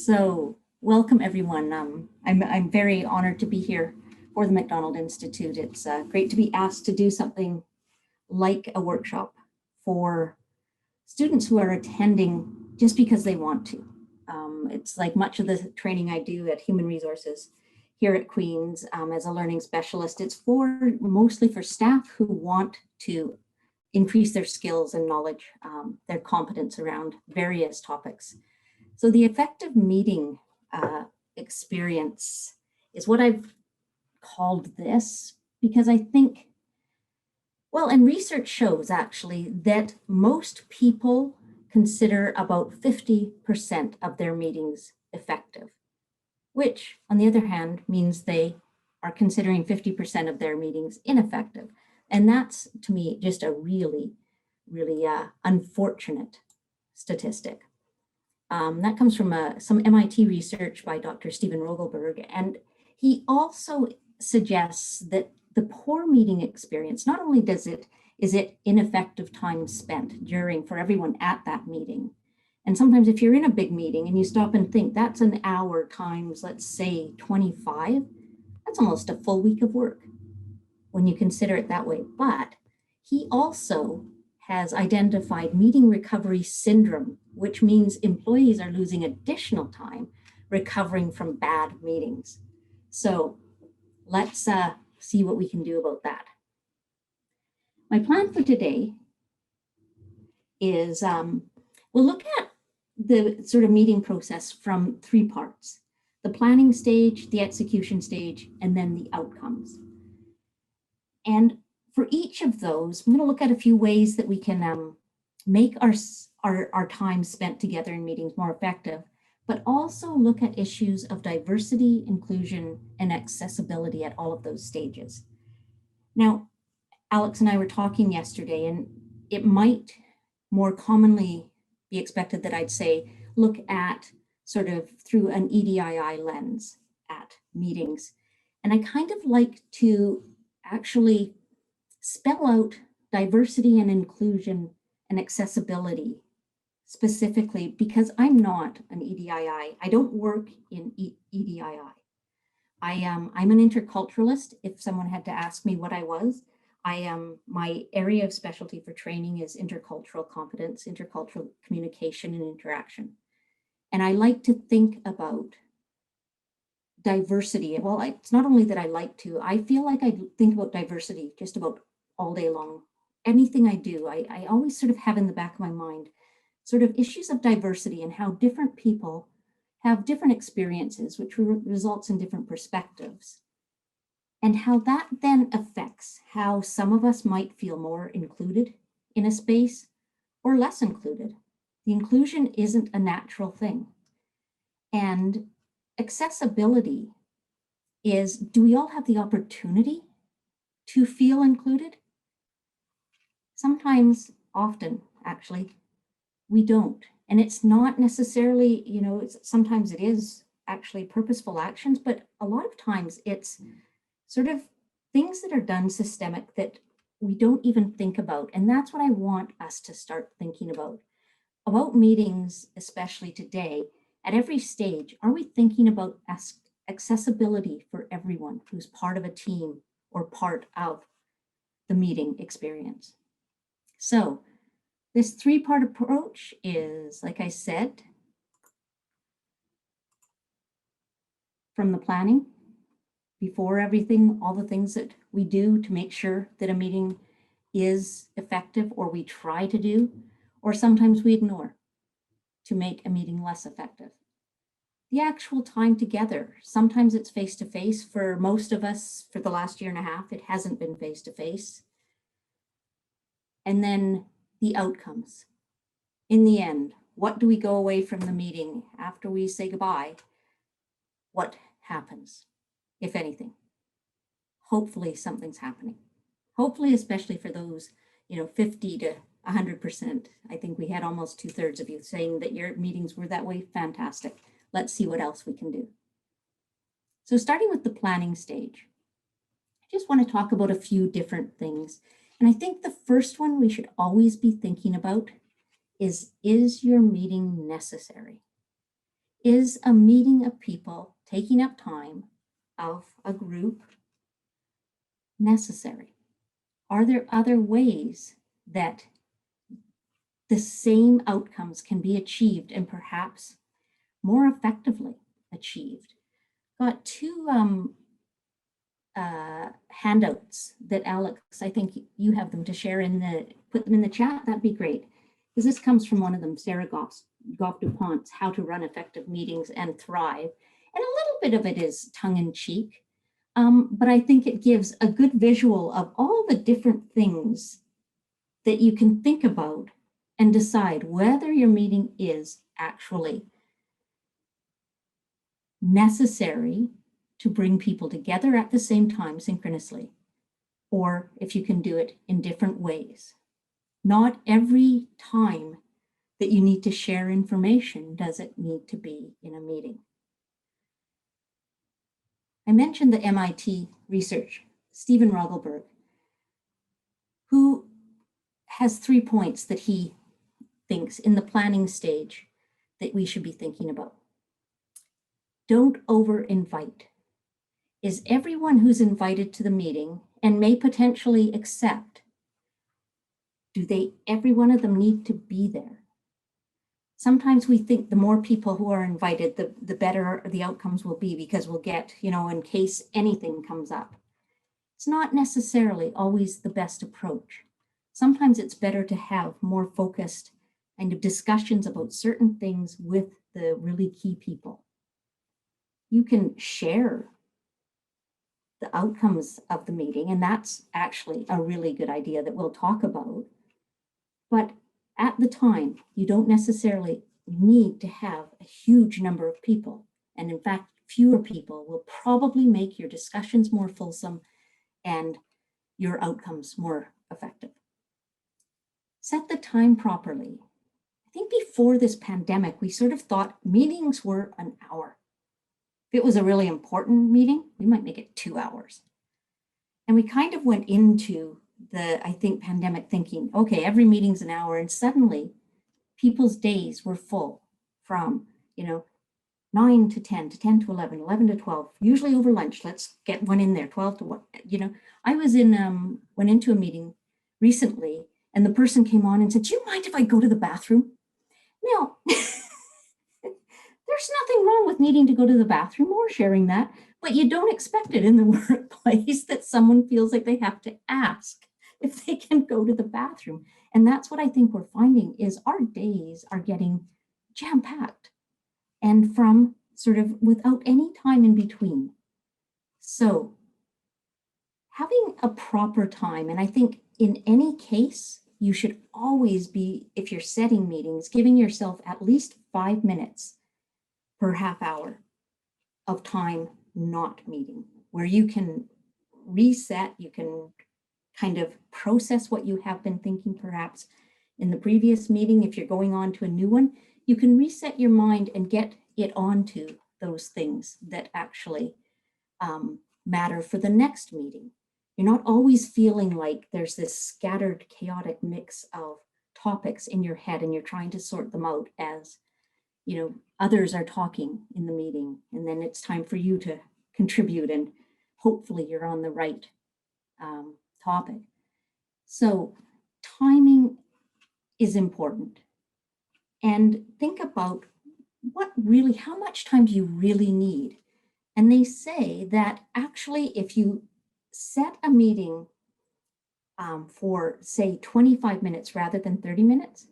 So welcome everyone. I'm very honored to be here for the Macdonald Institute. It's great to be asked to do something like a workshop for students who are attending just because they want to. It's like much of the training I do at Human Resources here at Queen's as a learning specialist. It's mostly for staff who want to increase their skills and knowledge, their competence around various topics. So the effective meeting experience is what I've called this because I think, well, and research shows actually that most people consider about 50% of their meetings effective, which on the other hand means they are considering 50% of their meetings ineffective. And that's, to me, just a really unfortunate statistic. That comes from some MIT research by Dr. Steven Rogelberg, and he also suggests that the poor meeting experience, not only is it ineffective time spent for everyone at that meeting, and sometimes if you're in a big meeting and you stop and think that's an hour times, let's say 25, that's almost a full week of work when you consider it that way. But he also has identified meeting recovery syndrome, which means employees are losing additional time recovering from bad meetings. So let's see what we can do about that. My plan for today is we'll look at the sort of meeting process from three parts: the planning stage, the execution stage, and then the outcomes. And for each of those, I'm going to look at a few ways that we can make our time spent together in meetings more effective, but also look at issues of diversity, inclusion, and accessibility at all of those stages. Now, Alex and I were talking yesterday, and it might more commonly be expected that I'd say, look at sort of through an EDII lens at meetings. And I kind of like to actually spell out diversity and inclusion and accessibility specifically because I'm not an EDII. I don't work in EDII. I'm an interculturalist. If someone had to ask me what I was, my area of specialty for training is intercultural competence, intercultural communication and interaction. And I like to think about diversity. Well, it's not only that I like to, I feel like I think about diversity just about all day long. Anything I do, I always sort of have in the back of my mind sort of issues of diversity and how different people have different experiences, which results in different perspectives, and how that then affects how some of us might feel more included in a space or less included. The inclusion isn't a natural thing. And accessibility is, do we all have the opportunity to feel included? Sometimes, often actually, we don't. And it's not necessarily, sometimes it is actually purposeful actions, but a lot of times it's sort of things that are done systemic that we don't even think about. And that's what I want us to start thinking about meetings, especially today. At every stage, are we thinking about accessibility for everyone who's part of a team or part of the meeting experience? So this three-part approach is, like I said, from the planning, before everything, all the things that we do to make sure that a meeting is effective, or we try to do, or sometimes we ignore to make a meeting less effective. The actual time together, sometimes it's face-to-face. For most of us, for the last year and a half, it hasn't been face-to-face. And then the outcomes. In the end, what do we go away from the meeting after we say goodbye? What happens, if anything? Hopefully something's happening. Hopefully, especially for those, 50 to 100%. I think we had almost 2/3 of you saying that your meetings were that way. Fantastic. Let's see what else we can do. So starting with the planning stage, I just want to talk about a few different things. And I think the first one we should always be thinking about is your meeting necessary? Is a meeting of people taking up time of a group necessary? Are there other ways that the same outcomes can be achieved and perhaps more effectively achieved? Got two handouts that Alex, I think you have them to share put them in the chat, that'd be great. Because this comes from one of them, Sarah Goff DuPont's How to Run Effective Meetings and Thrive. And a little bit of it is tongue in cheek, but I think it gives a good visual of all the different things that you can think about and decide whether your meeting is actually necessary to bring people together at the same time synchronously, or if you can do it in different ways. Not every time that you need to share information does it need to be in a meeting. I mentioned the MIT research, Stephen Rogelberg, who has 3 points that he thinks in the planning stage that we should be thinking about. Don't over-invite. Is everyone who's invited to the meeting and may potentially accept, every one of them need to be there? Sometimes we think the more people who are invited, the better the outcomes will be, because we'll get, in case anything comes up. It's not necessarily always the best approach. Sometimes it's better to have more focused kind of discussions about certain things with the really key people. You can share the outcomes of the meeting, and that's actually a really good idea that we'll talk about. But at the time, you don't necessarily need to have a huge number of people. And in fact, fewer people will probably make your discussions more fulsome and your outcomes more effective. Set the time properly. I think before this pandemic, we sort of thought meetings were an hour. If it was a really important meeting, we might make it 2 hours. And we kind of went into I think, pandemic thinking, okay, every meeting's an hour, and suddenly people's days were full from, 9 to 10, to 10 to 11, 11 to 12, usually over lunch. Let's get one in there, 12 to 1. I went into a meeting recently, and the person came on and said, do you mind if I go to the bathroom? Now, there's nothing wrong with needing to go to the bathroom or sharing that, but you don't expect it in the workplace that someone feels like they have to ask if they can go to the bathroom. And that's what I think we're finding is our days are getting jam-packed and from sort of without any time in between. So having a proper time, and I think in any case, you should always be, if you're setting meetings, giving yourself at least 5 minutes per half hour of time not meeting, where you can reset, you can kind of process what you have been thinking perhaps in the previous meeting. If you're going on to a new one, you can reset your mind and get it onto those things that actually matter for the next meeting. You're not always feeling like there's this scattered, chaotic mix of topics in your head and you're trying to sort them out as others are talking in the meeting, and then it's time for you to contribute and hopefully you're on the right topic. So timing is important, and think about how much time do you really need? And they say that actually if you set a meeting for say 25 minutes rather than 30 minutes,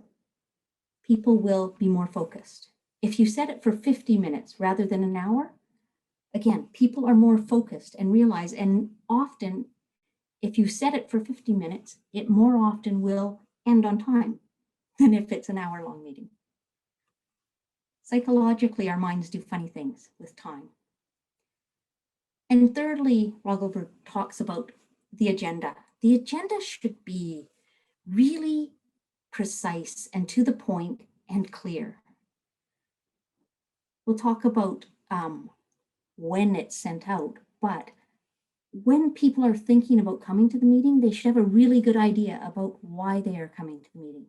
people will be more focused. If you set it for 50 minutes rather than an hour, again, people are more focused and realize, and often if you set it for 50 minutes, it more often will end on time than if it's an hour-long meeting. Psychologically, our minds do funny things with time. And thirdly, Rogelberg talks about the agenda. The agenda should be really precise and to the point and clear. We'll talk about when it's sent out, but when people are thinking about coming to the meeting, they should have a really good idea about why they are coming to the meeting.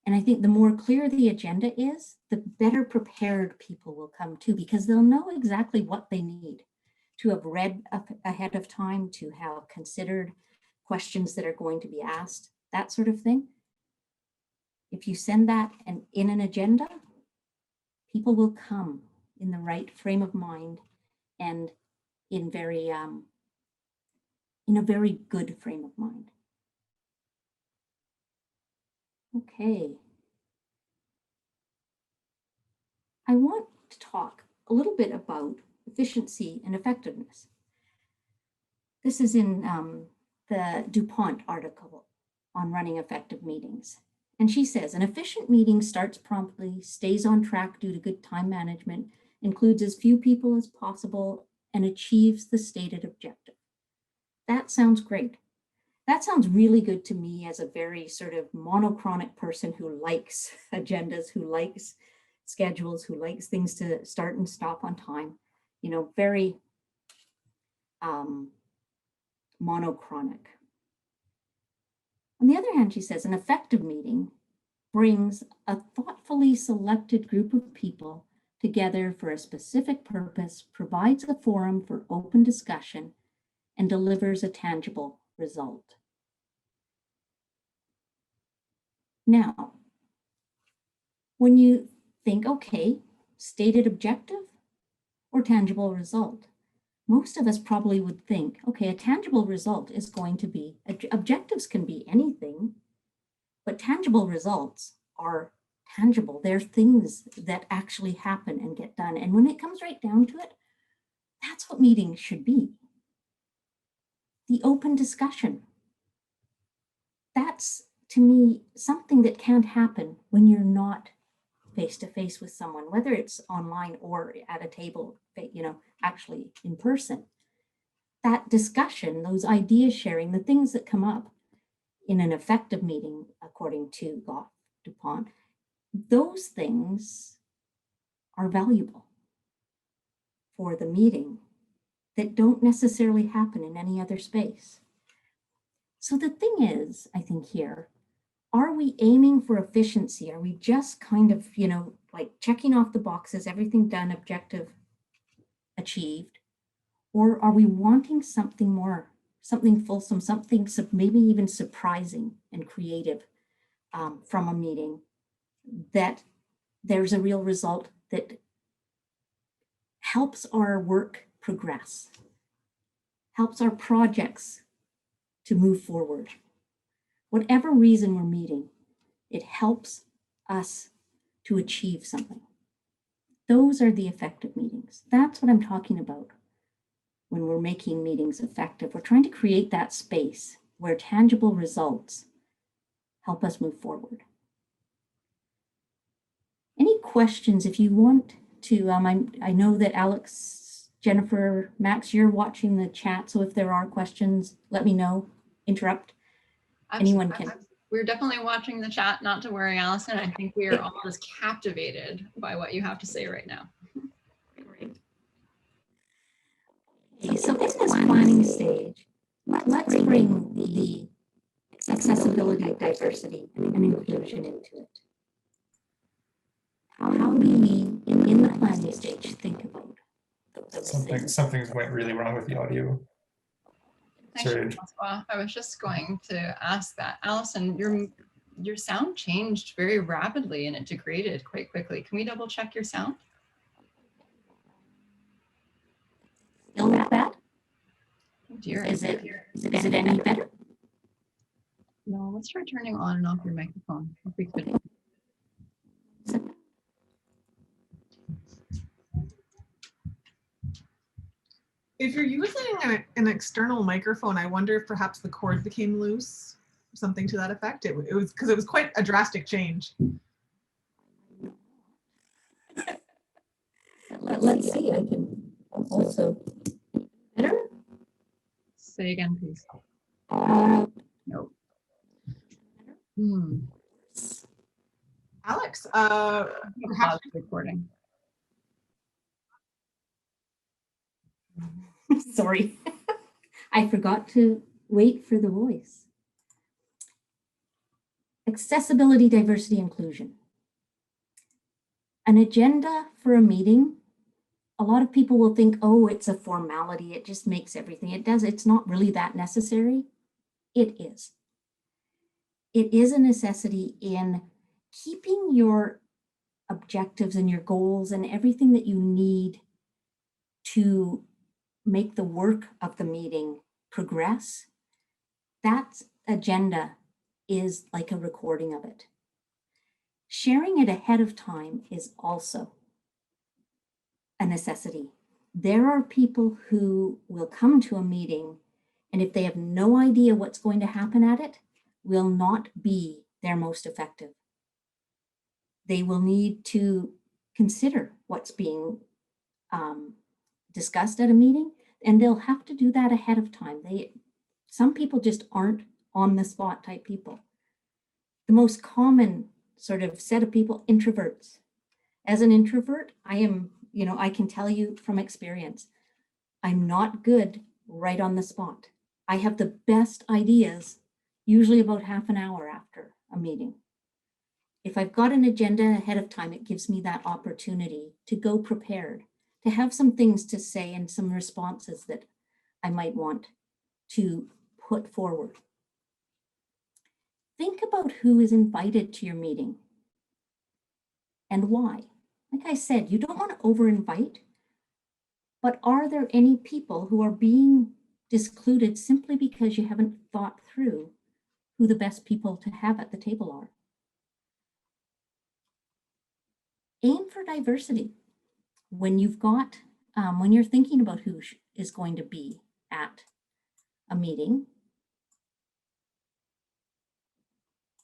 And I think the more clear the agenda is, the better prepared people will come too, because they'll know exactly what they need to have read up ahead of time, to have considered questions that are going to be asked, that sort of thing. If you send that in an agenda, people will come in the right frame of mind and in a very good frame of mind. Okay. I want to talk a little bit about efficiency and effectiveness. This is in the DuPont article on running effective meetings. And she says, an efficient meeting starts promptly, stays on track due to good time management, includes as few people as possible, and achieves the stated objective. That sounds great. That sounds really good to me as a very sort of monochronic person who likes agendas, who likes schedules, who likes things to start and stop on time, you know, very monochronic. On the other hand, she says, an effective meeting brings a thoughtfully selected group of people together for a specific purpose, provides a forum for open discussion, and delivers a tangible result. Now, when you think, okay, stated objective or tangible result, most of us probably would think, okay, a tangible result is going to be, objectives can be anything, but tangible results are tangible. They're things that actually happen and get done. And when it comes right down to it, that's what meetings should be. The open discussion. That's, to me, something that can't happen when you're not face-to-face with someone, whether it's online or at a table, you know, actually in person. That discussion, those ideas sharing, the things that come up in an effective meeting, according to DuPont, those things are valuable for the meeting that don't necessarily happen in any other space. So the thing is, I think here, are we aiming for efficiency? Are we just kind of, you know, like checking off the boxes, everything done, objective achieved? Or are we wanting something more, something fulsome, something maybe even surprising and creative from a meeting, that there's a real result that helps our work progress, helps our projects to move forward? Whatever reason we're meeting, it helps us to achieve something. Those are the effective meetings. That's what I'm talking about when we're making meetings effective. We're trying to create that space where tangible results help us move forward. Any questions? If you want to, I know that Alex, Jennifer, Max, you're watching the chat, so if there are questions, let me know, interrupt. Anyone can. We're definitely watching the chat, not to worry, Allison. I think we are all just captivated by what you have to say right now. Great. Okay, so in this planning stage, let's bring the accessibility, diversity, and inclusion into it. How do we, in the planning stage, think about those things? Something went really wrong with the audio. Thanks, François. I was just going to ask that. Allison, your sound changed very rapidly and it degraded quite quickly. Can we double check your sound? Still that bad? Oh dear. Is it any better? No, let's try turning on and off your microphone. If we could. If you're using an external microphone, I wonder if perhaps the cord became loose, something to that effect. It was because it was quite a drastic change. Let's see. I can also better. Say again, please. No. Alex, Pause recording. Sorry, I forgot to wait for the voice. Accessibility, diversity, inclusion. An agenda for a meeting, a lot of people will think, oh, it's a formality. It just makes everything. It does. It's not really that necessary. It is. It is a necessity in keeping your objectives and your goals and everything that you need to make the work of the meeting progress. That agenda is like a recording of it. Sharing it ahead of time is also a necessity. There are people who will come to a meeting, and if they have no idea what's going to happen at it, will not be their most effective. They will need to consider what's being discussed at a meeting, and they'll have to do that ahead of time. Some people just aren't on the spot type people. The most common sort of set of people, introverts. As an introvert, I can tell you from experience, I'm not good right on the spot. I have the best ideas usually about half an hour after a meeting. If I've got an agenda ahead of time, it gives me that opportunity to go prepared, to have some things to say and some responses that I might want to put forward. Think about who is invited to your meeting and why. Like I said, you don't want to over-invite, but are there any people who are being discluded simply because you haven't thought through who the best people to have at the table are? Aim for diversity. When you're thinking about who is going to be at a meeting,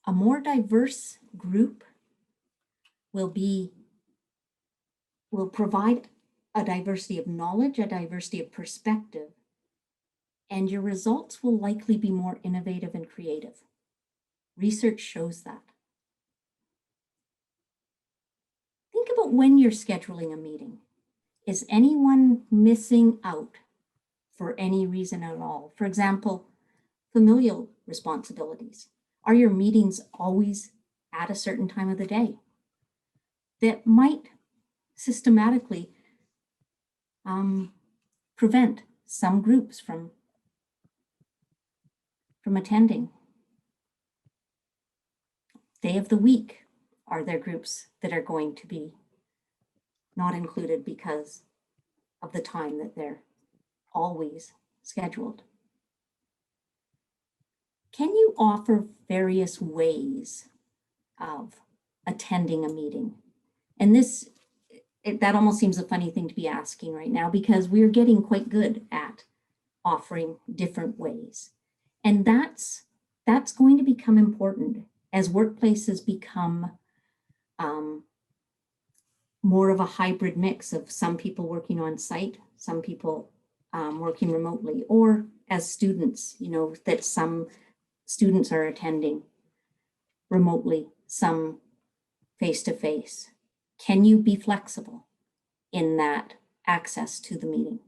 a more diverse group will provide a diversity of knowledge, a diversity of perspective, and your results will likely be more innovative and creative. Research shows that. Think about when you're scheduling a meeting. Is anyone missing out for any reason at all? For example, familial responsibilities. Are your meetings always at a certain time of the day? That might systematically prevent some groups from attending. Day of the week, are there groups that are going to be not included because of the time that they're always scheduled? Can you offer various ways of attending a meeting? And that almost seems a funny thing to be asking right now, because we're getting quite good at offering different ways. And that's going to become important as workplaces become more of a hybrid mix of some people working on site, some people working remotely, or as students, that some students are attending remotely, some face-to-face. Can you be flexible in that access to the meeting?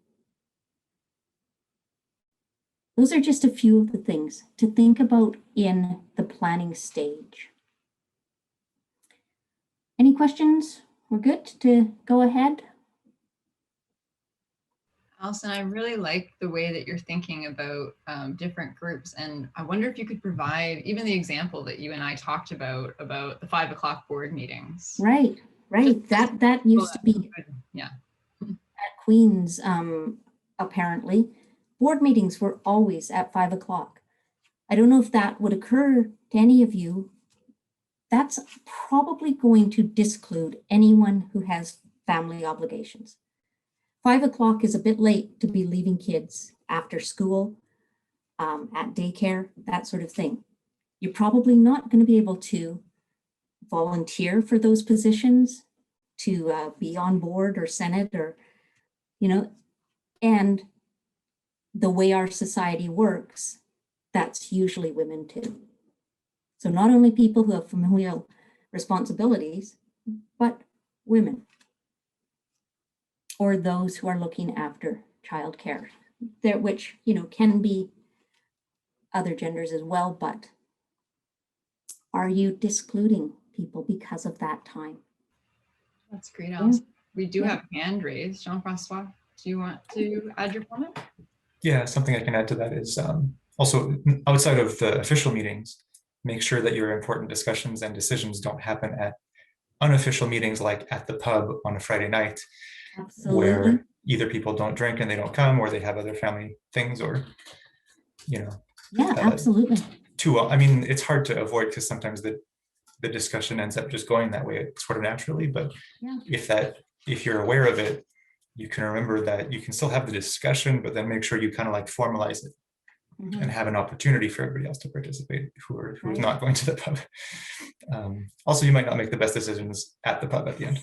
Those are just a few of the things to think about in the planning stage. Any questions? We're good to go ahead? Alison, I really like the way that you're thinking about different groups. And I wonder if you could provide even the example that you and I talked about the 5 o'clock board meetings. Right. That used to be at Queen's, apparently. Board meetings were always at 5 o'clock. I don't know if that would occur to any of you. That's probably going to disclude anyone who has family obligations. 5 o'clock is a bit late to be leaving kids after school, at daycare, that sort of thing. You're probably not going to be able to volunteer for those positions, to be on board or Senate, or, and the way our society works, that's usually women too. So not only people who have familial responsibilities, but women, or those who are looking after childcare, which can be other genders as well, but Are you discluding people because of that time? That's great, Alison. We do have hand raised. Jean-Francois, do you want to add your comment? Yeah, something I can add to that is also outside of the official meetings, make sure that your important discussions and decisions don't happen at unofficial meetings like at the pub on a Friday night, Absolutely. where either people don't drink and they don't come, or they have other family things, or, you know. Yeah, absolutely. I mean, it's hard to avoid because sometimes the discussion ends up just going that way sort of naturally, but Yeah. if you're aware of it, you can remember that you can still have the discussion, but then make sure you kind of like formalize it and have an opportunity for everybody else to participate who's not going to the pub. Also, you might not make the best decisions at the pub at the end.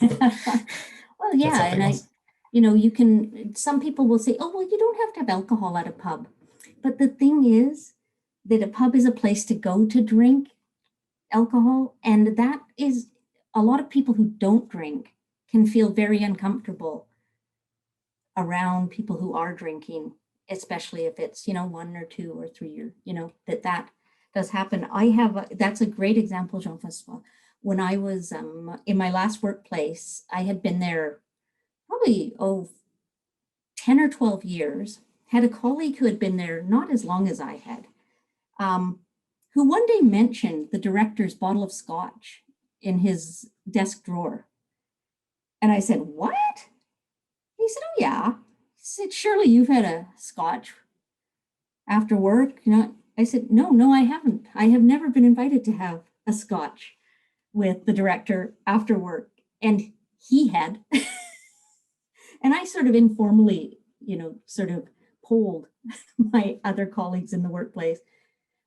Well, yeah, and you can, some people will say, oh, well, you don't have to have alcohol at a pub. But the thing is that a pub is a place to go to drink alcohol. And that is, a lot of people who don't drink can feel very uncomfortable around people who are drinking, especially if it's, 1 or 2 or 3 or, that does happen. That's a great example, Jean-Francois. When I was in my last workplace, I had been there probably, 10 or 12 years, had a colleague who had been there not as long as I had, who one day mentioned the director's bottle of scotch in his desk drawer. And I said, what? He said, oh yeah. He said, surely you've had a scotch after work. I said, no, I haven't. I have never been invited to have a scotch with the director after work. And he had. And I sort of informally, sort of polled my other colleagues in the workplace.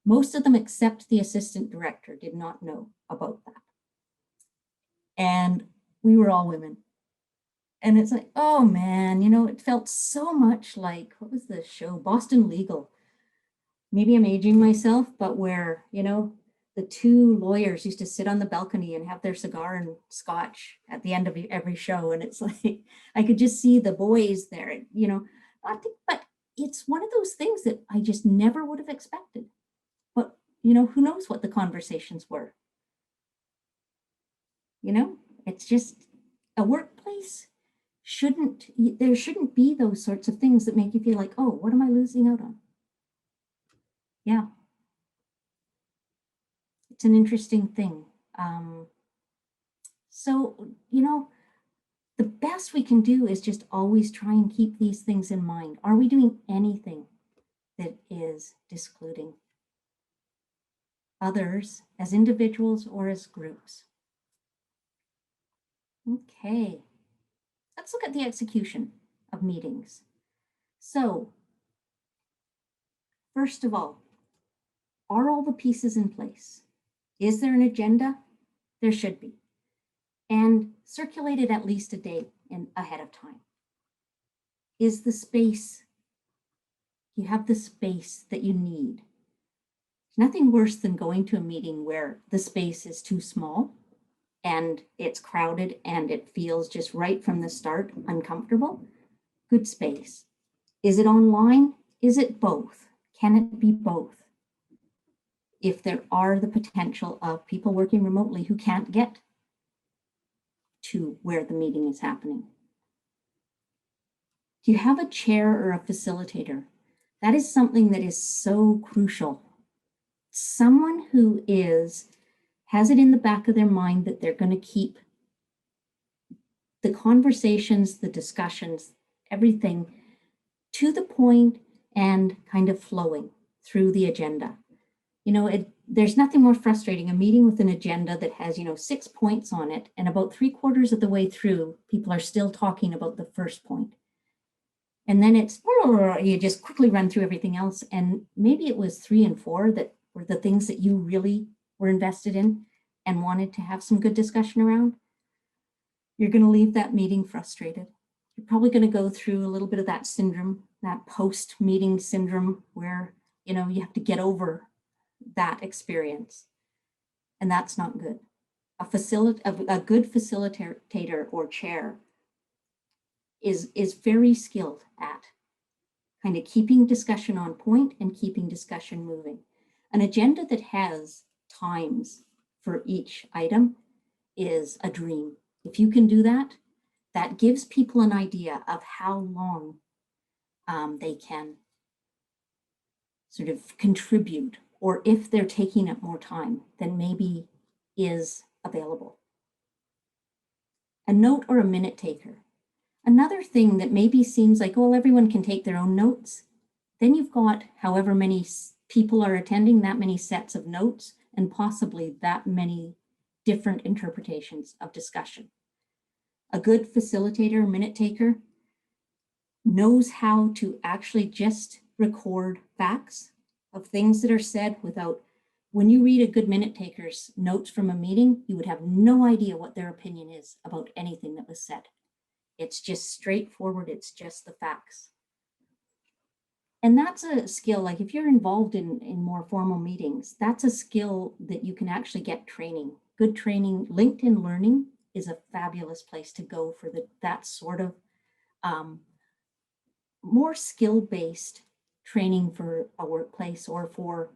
Most of them, except the assistant director, did not know about that. And we were all women. And it's like, oh man, it felt so much like, what was the show? Boston Legal. Maybe I'm aging myself, but where, the 2 lawyers used to sit on the balcony and have their cigar and scotch at the end of every show. And it's like, I could just see the boys there, but it's one of those things that I just never would have expected. But, who knows what the conversations were? It's just a workplace there shouldn't be those sorts of things that make you feel like, oh, what am I losing out on? Yeah. It's an interesting thing. So, the best we can do is just always try and keep these things in mind. Are we doing anything that is discluding others as individuals or as groups? Okay. Let's look at the execution of meetings. So, first of all, are all the pieces in place? Is there an agenda? There should be. And circulate it at least a day ahead of time. Is the space, you have the space that you need? Nothing worse than going to a meeting where the space is too small and it's crowded and it feels just right from the start uncomfortable. Good space. Is it online? Is it both? Can it be both? If there are the potential of people working remotely who can't get to where the meeting is happening. Do you have a chair or a facilitator? That is something that is so crucial. Someone who has it in the back of their mind that they're going to keep the conversations, the discussions, everything to the point and kind of flowing through the agenda. There's nothing more frustrating, a meeting with an agenda that has, 6 points on it, and about 3/4 of the way through, people are still talking about the first point. And then you just quickly run through everything else. And maybe it was 3 and 4 that were the things that you really were invested in and wanted to have some good discussion around. You're going to leave that meeting frustrated. You're probably going to go through a little bit of that syndrome, that post-meeting syndrome where, you have to get over that experience. And that's not good. A good facilitator or chair is very skilled at kind of keeping discussion on point and keeping discussion moving. An agenda that has times for each item is a dream. If you can do that, that gives people an idea of how long they can sort of contribute, or if they're taking up more time than maybe is available. A note or a minute taker. Another thing that maybe seems like, well, everyone can take their own notes. Then you've got however many people are attending, that many sets of notes, and possibly that many different interpretations of discussion. A good facilitator, minute taker, knows how to actually just record facts of things that are said without, when you read a good minute taker's notes from a meeting, you would have no idea what their opinion is about anything that was said. It's just straightforward, it's just the facts. And that's a skill, like if you're involved in more formal meetings, that's a skill that you can actually get training. Good training. LinkedIn Learning is a fabulous place to go for that sort of more skill-based training for a workplace, or for,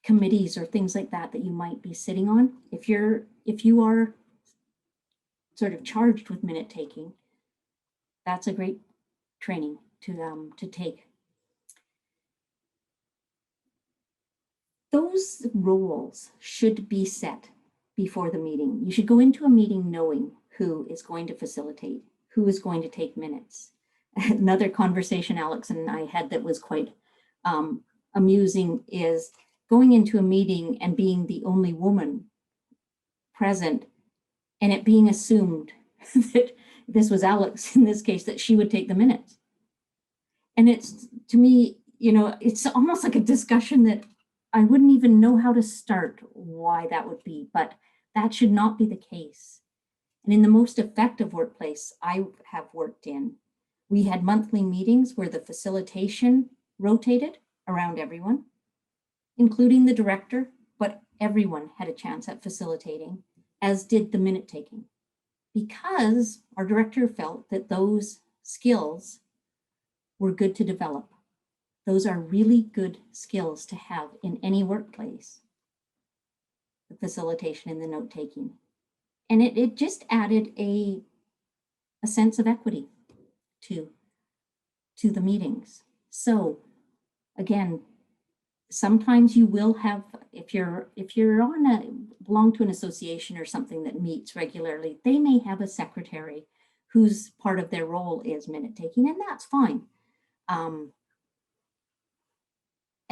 committees or things like that you might be sitting on. If you are sort of charged with minute taking, that's a great training to take. Those roles should be set before the meeting. You should go into a meeting knowing who is going to facilitate, who is going to take minutes. Another conversation Alex and I had that was quite amusing is going into a meeting and being the only woman present, and it being assumed that this was Alex in this case, that she would take the minutes. And it's, to me, it's almost like a discussion that I wouldn't even know how to start why that would be, but that should not be the case. And in the most effective workplace I have worked in, we had monthly meetings where the facilitation rotated around everyone, including the director, but everyone had a chance at facilitating, as did the minute taking, because our director felt that those skills were good to develop. Those are really good skills to have in any workplace, the facilitation and the note taking. And it just added a sense of equity to the meetings. So again, sometimes you will have, if you're belong to an association or something that meets regularly, they may have a secretary whose part of their role is minute taking, and that's fine.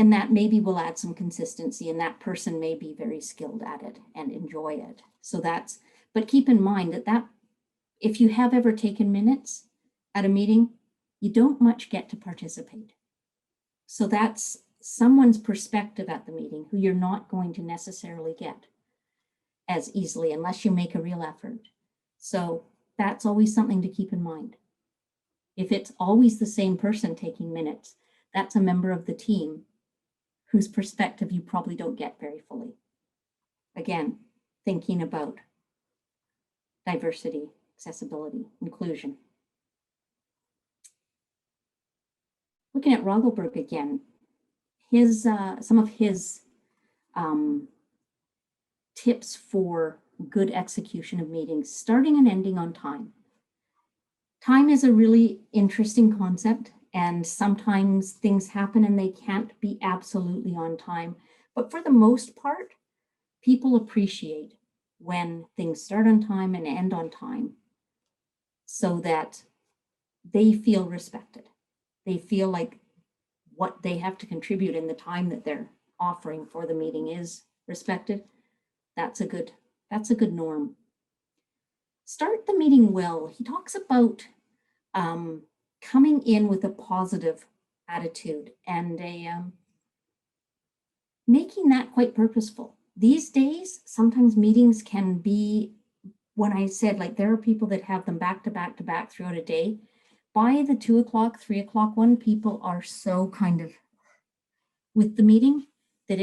And that maybe will add some consistency, and that person may be very skilled at it and enjoy it. So but keep in mind that if you have ever taken minutes at a meeting, you don't much get to participate. So that's someone's perspective at the meeting who you're not going to necessarily get as easily unless you make a real effort. So that's always something to keep in mind. If it's always the same person taking minutes, that's a member of the team whose perspective you probably don't get very fully. Again, thinking about diversity, accessibility, inclusion. Looking at Rogelberg again, some of his tips for good execution of meetings: starting and ending on time. Time is a really interesting concept, and sometimes things happen and they can't be absolutely on time. But for the most part, people appreciate when things start on time and end on time, so that they feel respected. They feel like what they have to contribute in the time that they're offering for the meeting is respected. That's a good norm. Start the meeting well. He talks about coming in with a positive attitude and making that quite purposeful. These days, sometimes meetings can be, when I said, like, there are people that have them back to back to back throughout a day. By the 2 o'clock, 3 o'clock one, people are so kind of with the meeting that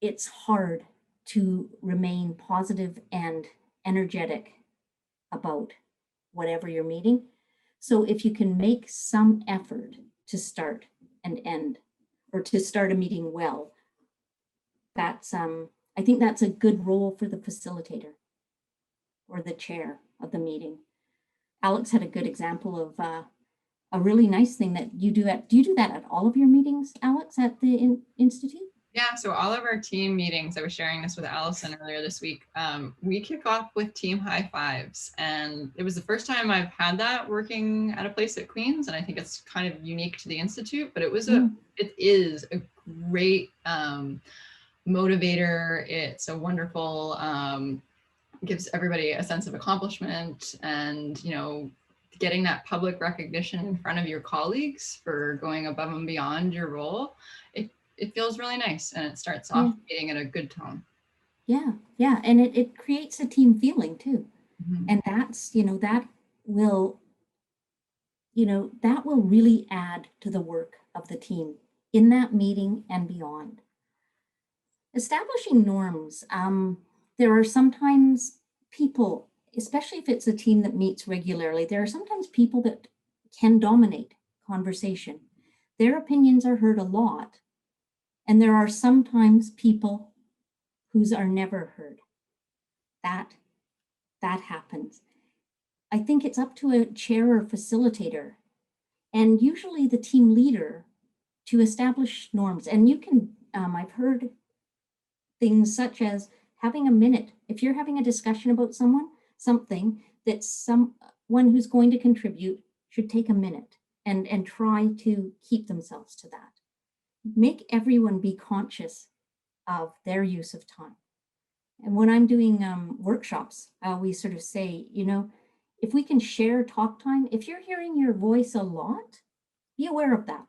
it's hard to remain positive and energetic about whatever you're meeting. So if you can make some effort to start and end or to start a meeting well. That's, I think that's a good role for the facilitator or the chair of the meeting. Alex had a good example of a really nice thing that you do do you do that at all of your meetings, Alex, at the Institute? Yeah, so all of our team meetings, I was sharing this with Allison earlier this week, we kick off with team high fives. And it was the first time I've had that working at a place at Queen's. And I think it's kind of unique to the Institute, but it was it is a great motivator. It's a wonderful, gives everybody a sense of accomplishment and, you know, getting that public recognition in front of your colleagues for going above and beyond your role. It feels really nice, and it starts off meeting at a good tone. Yeah, yeah, and it creates a team feeling too. Mm-hmm. And that's, you know, that will really add to the work of the team in that meeting and beyond. Establishing norms. There are sometimes people, especially if it's a team that meets regularly, there are sometimes people that can dominate conversation. Their opinions are heard a lot. And there are sometimes people whose are never heard. That happens. I think it's up to a chair or facilitator, and usually the team leader, to establish norms. And you can, I've heard things such as having a minute. If you're having a discussion about something that someone who's going to contribute should take a minute and try to keep themselves to that. Make everyone be conscious of their use of time. And when I'm doing workshops, we sort of say, you know, if we can share talk time, if you're hearing your voice a lot, be aware of that.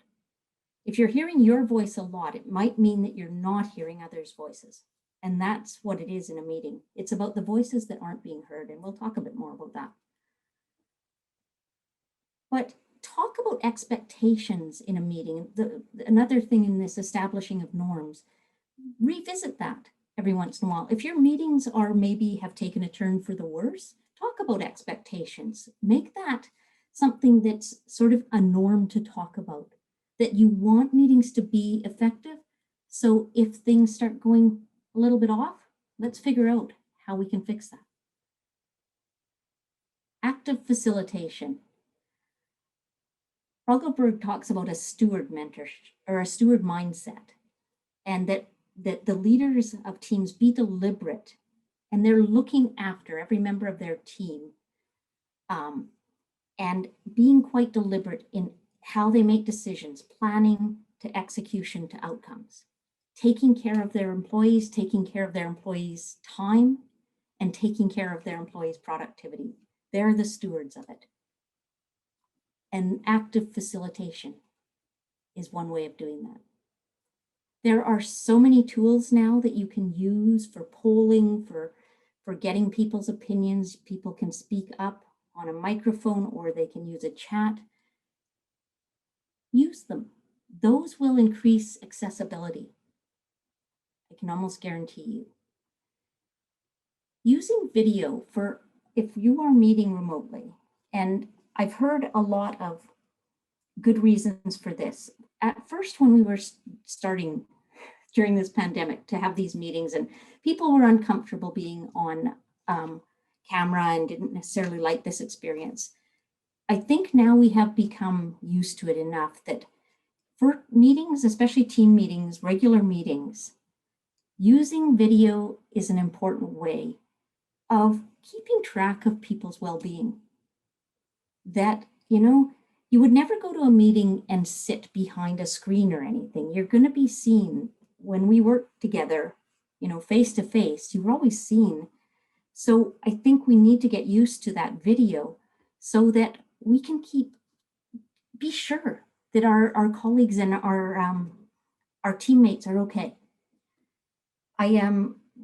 If you're hearing your voice a lot, it might mean that you're not hearing others' voices. And that's what it is in a meeting. It's about the voices that aren't being heard. And we'll talk a bit more about that. But talk about expectations in a meeting. Another thing in this establishing of norms, revisit that every once in a while. If your meetings are maybe have taken a turn for the worse, talk about expectations. Make that something that's sort of a norm to talk about, that you want meetings to be effective. So if things start going a little bit off, let's figure out how we can fix that. Active facilitation. Rugelberg talks about a steward mentorship or a steward mindset, and that the leaders of teams be deliberate, and they're looking after every member of their team, and being quite deliberate in how they make decisions, planning to execution to outcomes, taking care of their employees, taking care of their employees' time, and taking care of their employees' productivity. They're the stewards of it. And active facilitation is one way of doing that. There are so many tools now that you can use for polling, for getting people's opinions. People can speak up on a microphone or they can use a chat. Use them. Those will increase accessibility. I can almost guarantee you. Using video for if you are meeting remotely, and I've heard a lot of good reasons for this. At first, when we were starting during this pandemic to have these meetings, and people were uncomfortable being on camera and didn't necessarily like this experience. I think now we have become used to it enough that for meetings, especially team meetings, regular meetings, using video is an important way of keeping track of people's well-being. That, you know, you would never go to a meeting and sit behind a screen or anything. You're going to be seen. When we work together, you know, face to face, you're always seen. So I think we need to get used to that video so that we can be sure that our colleagues and our teammates are okay. I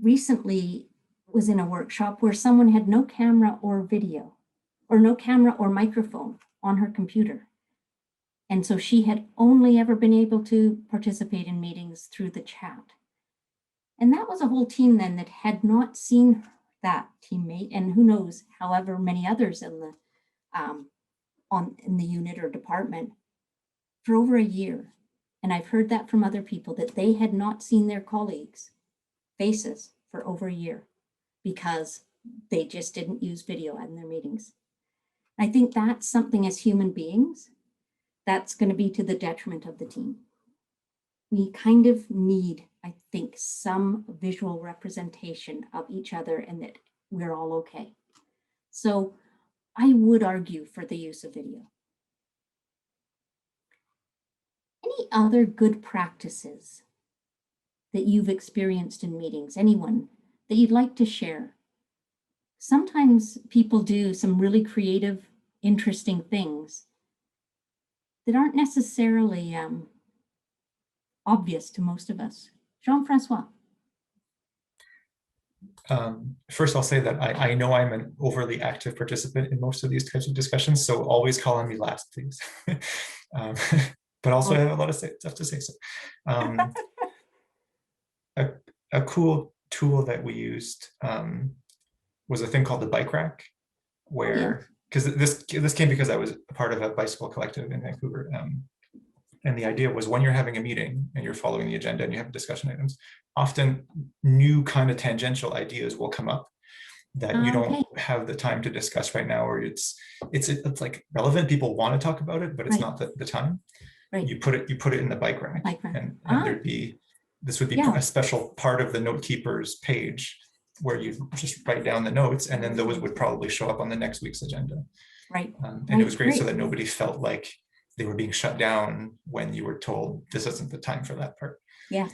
recently was in a workshop where someone had no camera or video, or no camera or microphone on her computer. And so she had only ever been able to participate in meetings through the chat. And that was a whole team then that had not seen that teammate, and who knows, however many others in the in the unit or department for over a year. And I've heard that from other people, that they had not seen their colleagues' faces for over a year because they just didn't use video in their meetings. I think that's something as human beings, that's going to be to the detriment of the team. We kind of need, I think, some visual representation of each other and that we're all okay. So I would argue for the use of video. Any other good practices that you've experienced in meetings, anyone that you'd like to share? Sometimes people do some really creative, interesting things that aren't necessarily obvious to most of us. Jean-Francois. First, I'll say that I know I'm an overly active participant in most of these types of discussions, so always call on me last, please. But also I have a lot of stuff to say. So, a cool tool that we used was a thing called the bike rack, where, because this came because I was a part of a bicycle collective in Vancouver. And the idea was when you're having a meeting and you're following the agenda and you have discussion items, often new kind of tangential ideas will come up that you don't have the time to discuss right now, or it's like relevant. People want to talk about it, but it's not the time. Right. You put it in the bike rack, and this would be a special part of the note keeper's page where you just write down the notes, and then those would probably show up on the next week's agenda. Right. And it was great so that nobody felt like they were being shut down when you were told this isn't the time for that part. Yeah.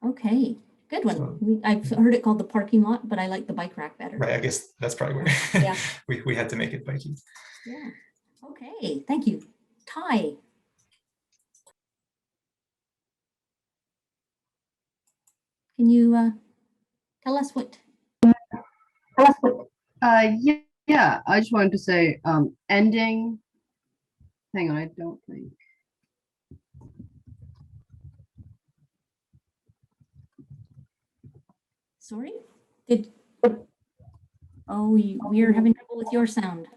Okay. Good one. So, I've heard it called the parking lot, but I like the bike rack better. Right. I guess that's probably where we had to make it bikey. Yeah. Okay. Thank you. Ty. Can you tell us what? Yeah, I just wanted to say ending. Hang on, I don't think. Sorry? We're having trouble with your sound.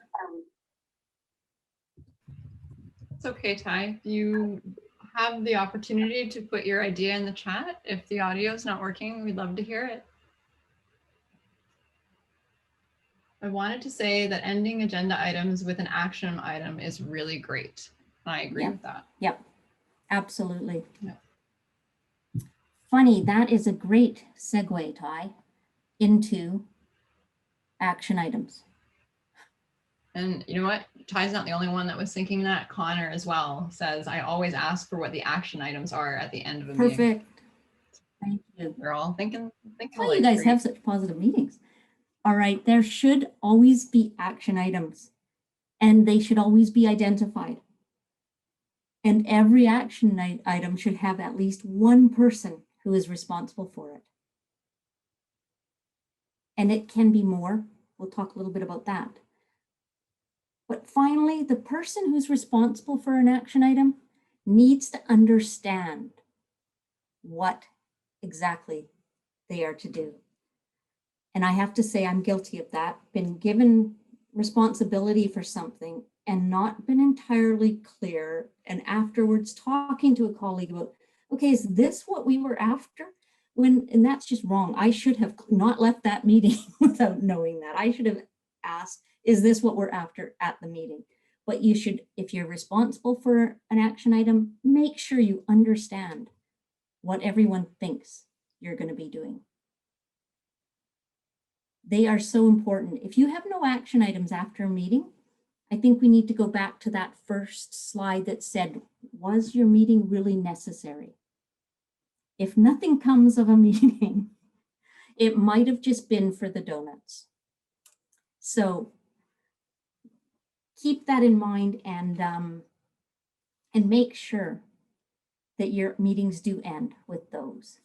It's okay, Ty. You have the opportunity to put your idea in the chat. If the audio is not working, we'd love to hear it. I wanted to say that ending agenda items with an action item is really great. I agree with that. Yep, absolutely. Yep. Funny, that is a great segue, Ty, into action items. And you know what? Ty's not the only one that was thinking that. Connor as well says, I always ask for what the action items are at the end of a meeting. Perfect. Thank you. We're all thinking Why you guys have such positive meetings. All right, there should always be action items, and they should always be identified. And every action item should have at least one person who is responsible for it. And it can be more. We'll talk a little bit about that. But finally, the person who's responsible for an action item needs to understand what exactly they are to do. And I have to say, I'm guilty of that. Been given responsibility for something and not been entirely clear. And afterwards talking to a colleague about, okay, is this what we were after? And that's just wrong. I should have not left that meeting without knowing that. I should have asked, is this what we're after at the meeting? But you should, if you're responsible for an action item, make sure you understand what everyone thinks you're going to be doing. They are so important. If you have no action items after a meeting, I think we need to go back to that first slide that said, was your meeting really necessary? If nothing comes of a meeting, it might have just been for the donuts. So keep that in mind and make sure that your meetings do end with those.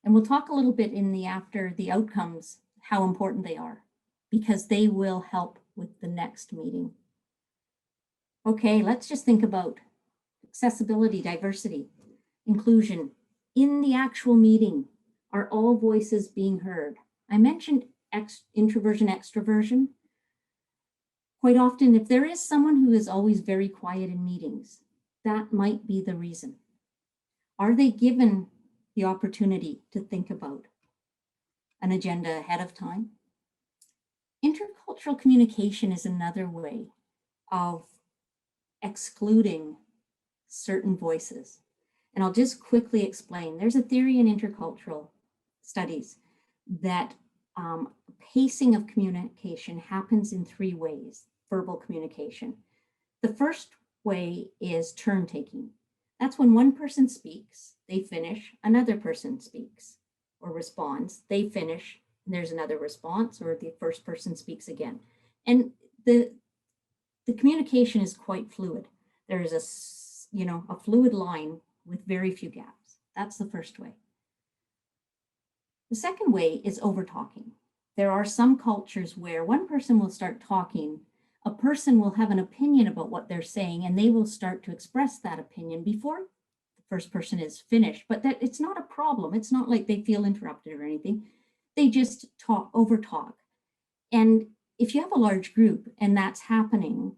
And we'll talk a little bit in the after the outcomes, how important they are, because they will help with the next meeting. Okay, let's just think about accessibility, diversity, inclusion. In the actual meeting, are all voices being heard? I mentioned introversion, extroversion. Quite often, if there is someone who is always very quiet in meetings, that might be the reason. Are they given the opportunity to think about an agenda ahead of time? Intercultural communication is another way of excluding certain voices. And I'll just quickly explain. There's a theory in intercultural studies that pacing of communication happens in 3 ways, verbal communication. The first way is turn taking. That's when one person speaks, they finish, another person speaks or responds, they finish, and there's another response, or the first person speaks again. And the communication is quite fluid. There is a fluid line with very few gaps. That's the first way. The second way is over talking. There are some cultures where one person will start talking, a person will have an opinion about what they're saying, and they will start to express that opinion before the first person is finished. But that it's not a problem. It's not like they feel interrupted or anything. They just over talk. And if you have a large group and that's happening,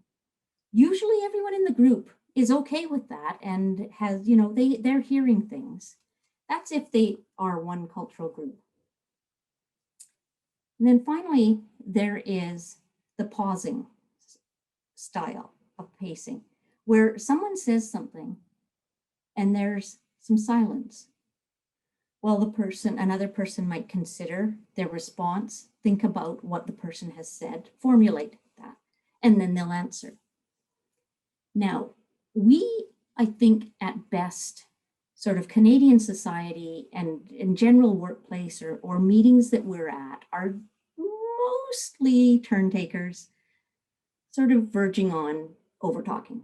usually everyone in the group is okay with that and has, they're hearing things. That's if they are one cultural group. And then finally, there is the pausing style of pacing, where someone says something and there's some silence. Well, another person might consider their response, think about what the person has said, formulate that, and then they'll answer. Now, I think at best, sort of Canadian society and in general workplace or meetings that we're at are mostly turn takers, sort of verging on over talking.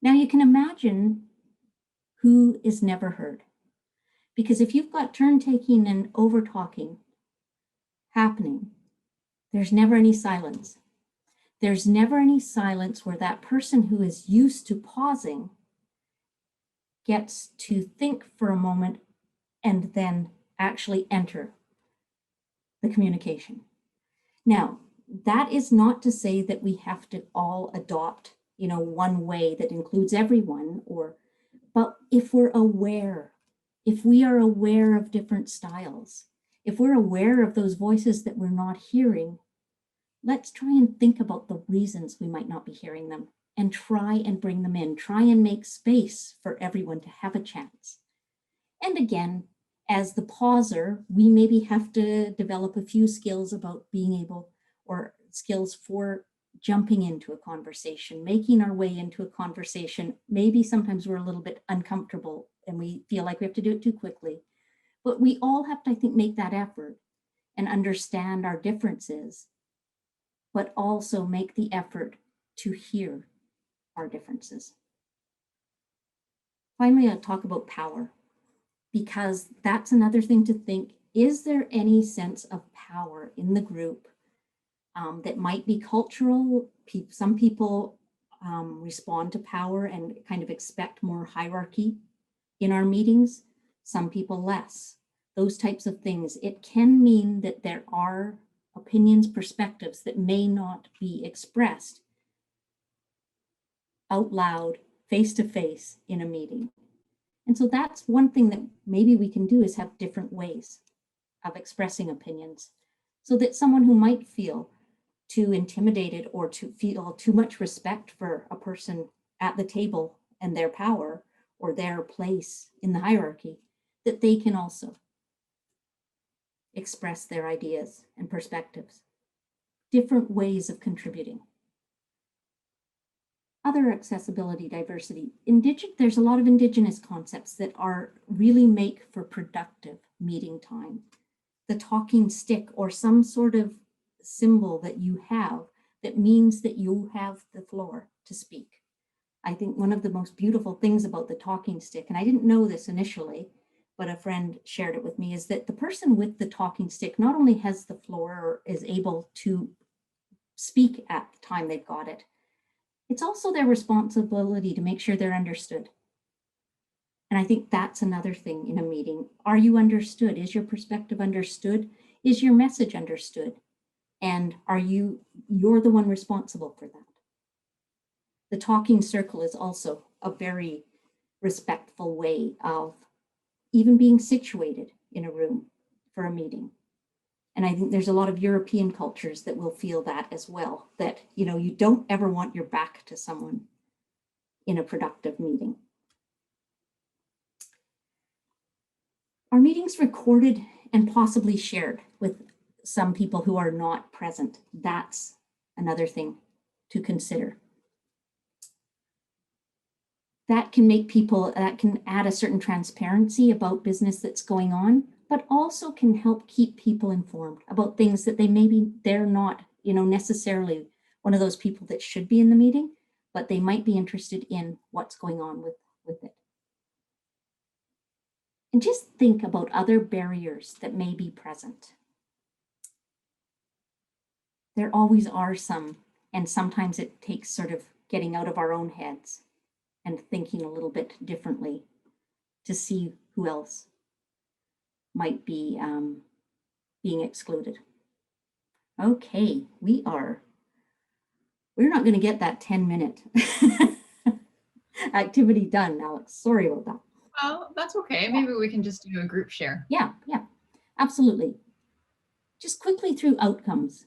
Now you can imagine who is never heard. Because if you've got turn taking and over talking happening, there's never any silence. There's never any silence where that person who is used to pausing gets to think for a moment and then actually enter the communication. Now, that is not to say that we have to all adopt, one way that includes everyone, but if we are aware of different styles, if we're aware of those voices that we're not hearing, let's try and think about the reasons we might not be hearing them and try and bring them in, try and make space for everyone to have a chance. And again, as the pauser, we maybe have to develop a few skills about being able, or skills for jumping into a conversation, making our way into a conversation. Maybe sometimes we're a little bit uncomfortable and we feel like we have to do it too quickly. But we all have to, I think, make that effort and understand our differences, but also make the effort to hear our differences. Finally, I'll talk about power, because that's another thing to think. Is there any sense of power in the group that might be cultural? Some people respond to power and kind of expect more hierarchy in our meetings, some people less. Those types of things. It can mean that there are opinions, perspectives that may not be expressed out loud, face to face in a meeting. And so that's one thing that maybe we can do, is have different ways of expressing opinions, so that someone who might feel too intimidated or to feel too much respect for a person at the table and their power or their place in the hierarchy, that they can also express their ideas and perspectives. Different ways of contributing. Other accessibility, diversity. There's a lot of Indigenous concepts that really make for productive meeting time. The talking stick, or some sort of symbol that you have that means that you have the floor to speak. I think one of the most beautiful things about the talking stick, and I didn't know this initially, but a friend shared it with me, is that the person with the talking stick not only has the floor or is able to speak at the time they've got it, it's also their responsibility to make sure they're understood. And I think that's another thing in a meeting. Are you understood? Is your perspective understood? Is your message understood? And you're the one responsible for that. The talking circle is also a very respectful way of even being situated in a room for a meeting. And I think there's a lot of European cultures that will feel that as well, that, you know, you don't ever want your back to someone in a productive meeting. Are meetings recorded and possibly shared with some people who are not present? That's another thing to consider. That can make people, that can add a certain transparency about business that's going on, but also can help keep people informed about things that they're not, you know, necessarily one of those people that should be in the meeting, but they might be interested in what's going on with it. And just think about other barriers that may be present. There always are some, and sometimes it takes sort of getting out of our own heads and thinking a little bit differently to see who else might be being excluded. Okay, we're not going to get that 10-minute activity done, Alex. Sorry about that. Well, that's okay. Maybe we can just do a group share. Yeah, absolutely. Just quickly through outcomes.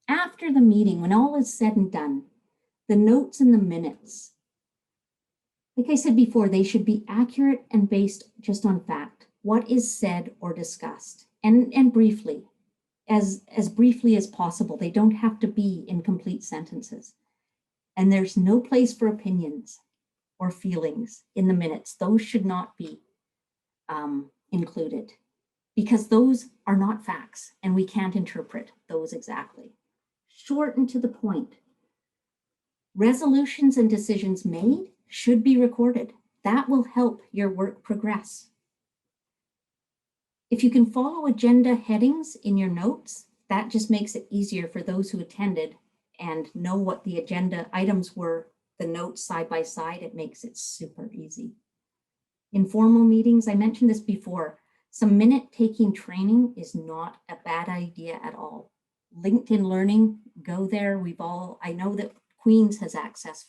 After the meeting, when all is said and done, the notes and the minutes, like I said before, they should be accurate and based just on fact. What is said or discussed, and briefly, as briefly as possible. They don't have to be in complete sentences. And there's no place for opinions or feelings in the minutes. Those should not be included because those are not facts and we can't interpret those exactly. Short and to the point. Resolutions and decisions made should be recorded. That will help your work progress. If you can follow agenda headings in your notes, that just makes it easier for those who attended and know what the agenda items were, the notes side by side. It makes it super easy. Informal meetings, I mentioned this before, some minute-taking training is not a bad idea at all. LinkedIn Learning, go there. I know that Queen's has access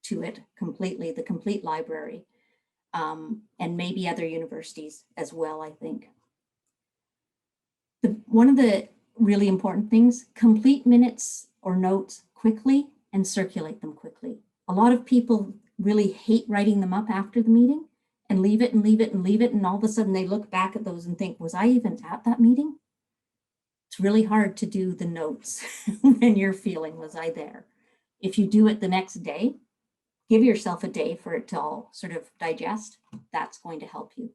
to it completely, the complete library, and maybe other universities as well, I think. One of the really important things, complete minutes or notes quickly and circulate them quickly. A lot of people really hate writing them up after the meeting and leave it and leave it and leave it. And all of a sudden they look back at those and think, was I even at that meeting? It's really hard to do the notes when you're feeling, was I there? If you do it the next day, give yourself a day for it to all sort of digest. That's going to help you.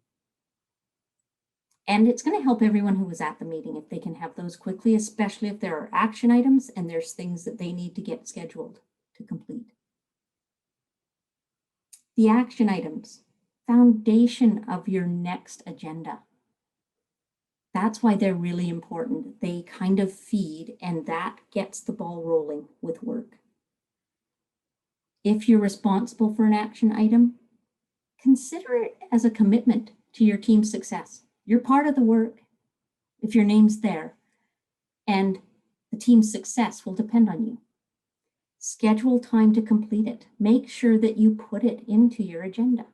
And it's going to help everyone who was at the meeting if they can have those quickly, especially if there are action items and there's things that they need to get scheduled to complete. The action items, foundation of your next agenda. That's why they're really important. They kind of feed, and that gets the ball rolling with work. If you're responsible for an action item, consider it as a commitment to your team's success. You're part of the work if your name's there, and the team's success will depend on you. Schedule time to complete it. Make sure that you put it into your agenda.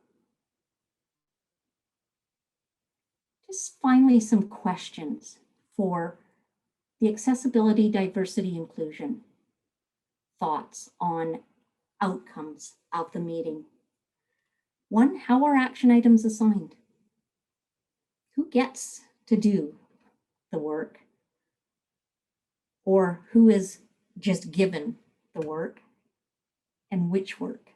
Just finally, some questions for the accessibility, diversity, inclusion. Thoughts on outcomes of the meeting. One, how are action items assigned? Who gets to do the work? Or who is just given the work? And which work?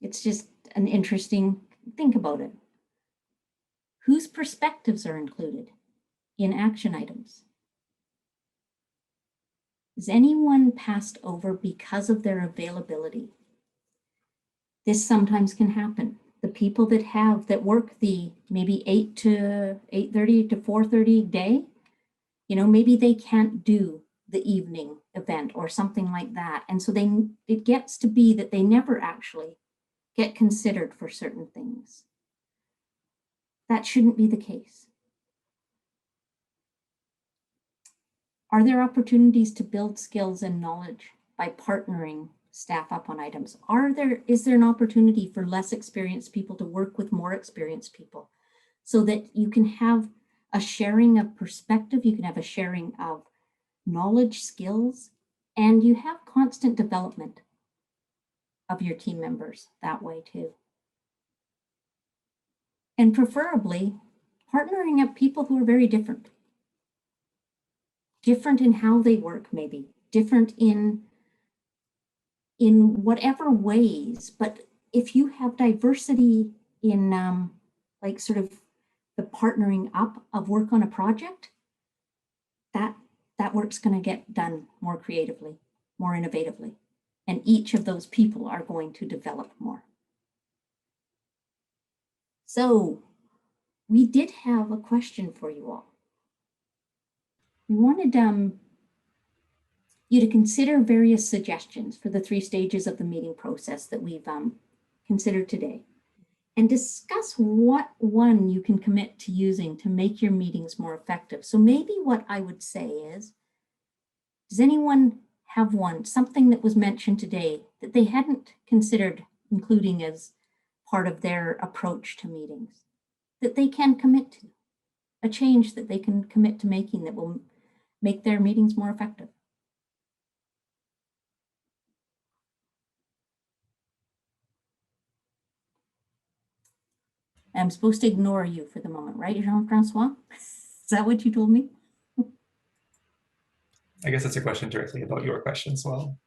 It's just an interesting, think about it. Whose perspectives are included in action items? Is anyone passed over because of their availability? This sometimes can happen. The people that work the maybe 8 to 8:30 to 4:30 day, maybe they can't do the evening event or something like that. And so it gets to be that they never actually get considered for certain things. That shouldn't be the case. Are there opportunities to build skills and knowledge by partnering staff up on items? Is there an opportunity for less experienced people to work with more experienced people so that you can have a sharing of perspective, you can have a sharing of knowledge, skills, and you have constant development of your team members that way too. And preferably partnering up people who are very different. Different in how they work, maybe. Different in whatever ways. But if you have diversity in like sort of the partnering up of work on a project, that work's going to get done more creatively, more innovatively. And each of those people are going to develop more. So we did have a question for you all. We wanted you to consider various suggestions for the 3 stages of the meeting process that we've considered today, and discuss what one you can commit to using to make your meetings more effective. So maybe what I would say is, does anyone have something that was mentioned today that they hadn't considered including as part of their approach to meetings, that they can commit to, a change that they can commit to making that will make their meetings more effective? I'm supposed to ignore you for the moment, right, Jean-Francois? Is that what you told me? I guess that's a question directly about your question as well.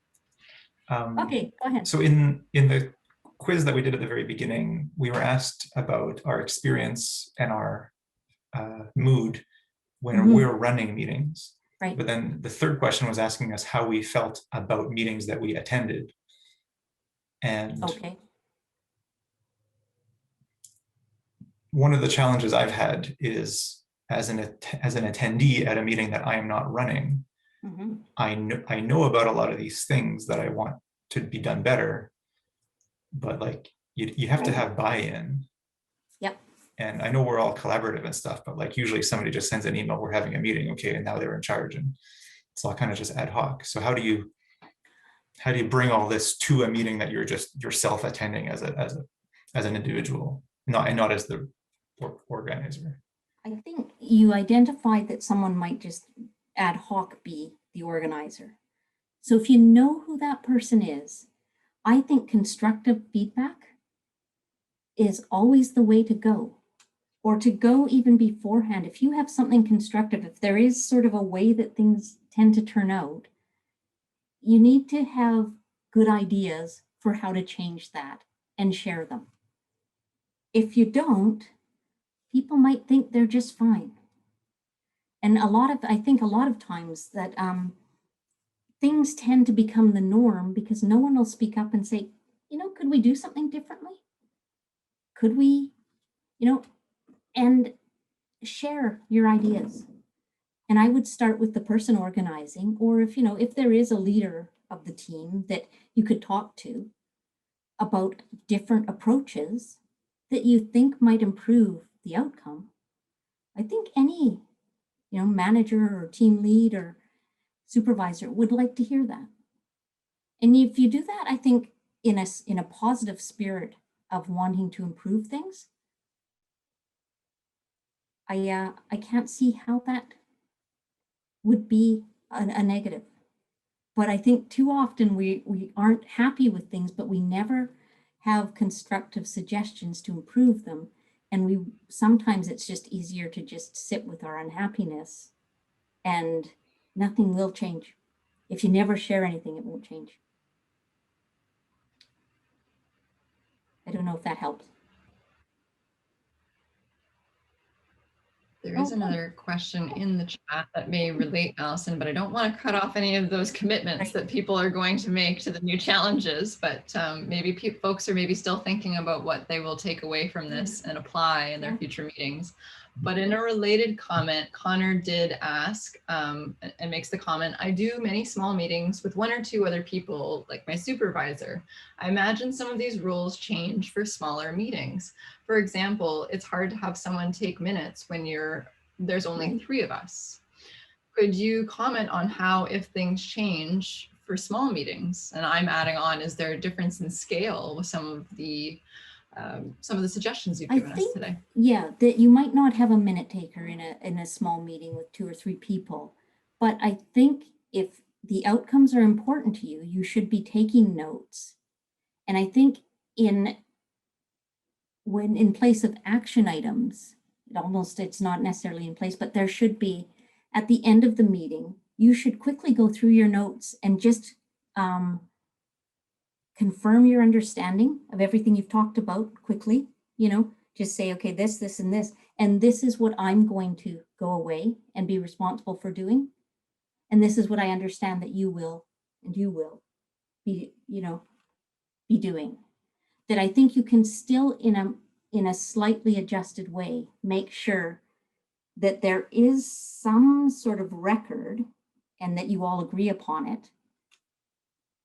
Okay, go ahead. So in the quiz that we did at the very beginning, we were asked about our experience and our mood when we're running meetings. Right. But then the third question was asking us how we felt about meetings that we attended. And Okay. one of the challenges I've had is as an attendee at a meeting that I am not running, I know about a lot of these things that I want to be done better, but like you have to have buy-in. Yep. And I know we're all collaborative and stuff, but like usually somebody just sends an email, we're having a meeting, okay, and now they're in charge, and it's all kind of just ad hoc. So how do you bring all this to a meeting that you're just yourself attending as an individual, not as the organizer? I think you identified that someone might just ad hoc be the organizer. So if you know who that person is, I think constructive feedback is always the way to go, or to go even beforehand. If you have something constructive, if there is sort of a way that things tend to turn out, you need to have good ideas for how to change that and share them. If you don't, people might think they're just fine. And I think a lot of times that things tend to become the norm because no one will speak up and say, could we do something differently? Could we, and share your ideas. And I would start with the person organizing, or if there is a leader of the team that you could talk to about different approaches that you think might improve the outcome. I think any, manager or team lead or supervisor would like to hear that. And if you do that, I think in a positive spirit of wanting to improve things, I can't see how that would be a negative. But I think too often we aren't happy with things, but we never have constructive suggestions to improve them. And sometimes it's just easier to just sit with our unhappiness and nothing will change. If you never share anything, it won't change. I don't know if that helps. There is another question in the chat that may relate, Allison, but I don't want to cut off any of those commitments that people are going to make to the new challenges. But maybe folks are maybe still thinking about what they will take away from this and apply in their future meetings. But in a related comment, Connor did ask and makes the comment, I do many small meetings with 1 or 2 other people, like my supervisor. I imagine some of these rules change for smaller meetings. For example, it's hard to have someone take minutes when there's only 3 of us. Could you comment on how, if things change for small meetings? And I'm adding on, is there a difference in scale with some of the suggestions you've I given us think, today? yeah, that you might not have a minute taker in a small meeting with 2 or 3 people, but I think if the outcomes are important to you, you should be taking notes. And I think in place of action items, it's not necessarily in place, but there should be, at the end of the meeting, you should quickly go through your notes and just confirm your understanding of everything you've talked about quickly, just say, okay, this, and this is what I'm going to go away and be responsible for doing. And this is what I understand that you will be, be doing. That I think you can still, in a slightly adjusted way, make sure that there is some sort of record and that you all agree upon it,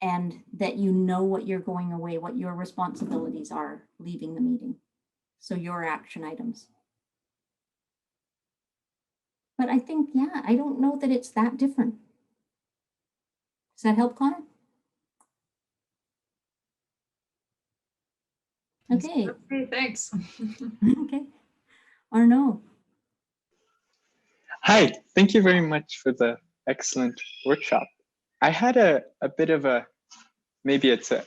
and that you know what you're going away, what your responsibilities are leaving the meeting. So your action items. But I think, yeah, I don't know that it's that different. Does that help, Connor? Okay. Okay, thanks. Okay. Arnaud. Hi, thank you very much for the excellent workshop. I had a bit of a, maybe it's a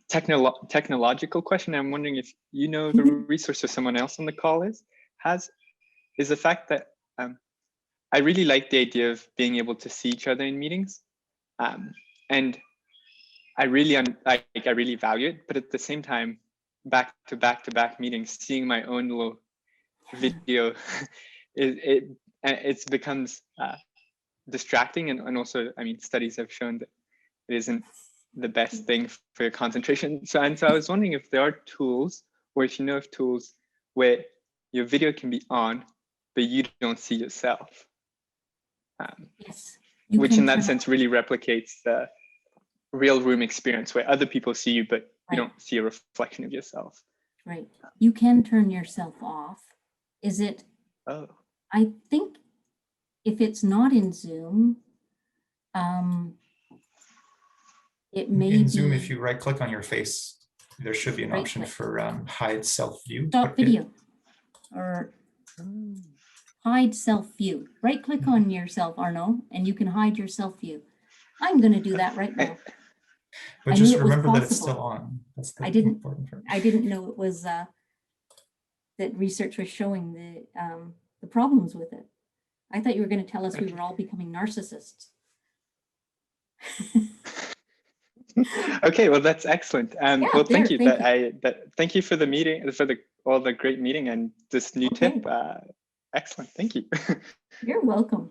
technological question. I'm wondering if you know the resource or someone else on the call is the fact that I really like the idea of being able to see each other in meetings. And I really value it, but at the same time, back to back meetings, seeing my own little video, it becomes distracting, and also, I mean, studies have shown that it isn't the best thing for your concentration. So I was wondering if there are tools, or if you know of tools where your video can be on, but you don't see yourself. Yes. Which in that sense really replicates the real room experience, where other people see you, but you don't see a reflection of yourself. Right. You can turn yourself off. Is it? Oh. I think if it's not in Zoom, it may be. In Zoom, if you right click on your face, there should be an option for hide self view. Stop video or hide self view. Right click on yourself, Arnaud, and you can hide your self view. I'm going to do that right now. But just remember that it's still on. That's the important part. I didn't know it was that research was showing the problems with it. I thought you were going to tell us we were all becoming narcissists. Okay, well, that's excellent. Yeah, well, thank you. Thank you for the meeting, for all the great meeting and this new tip. Excellent. Thank you. You're welcome.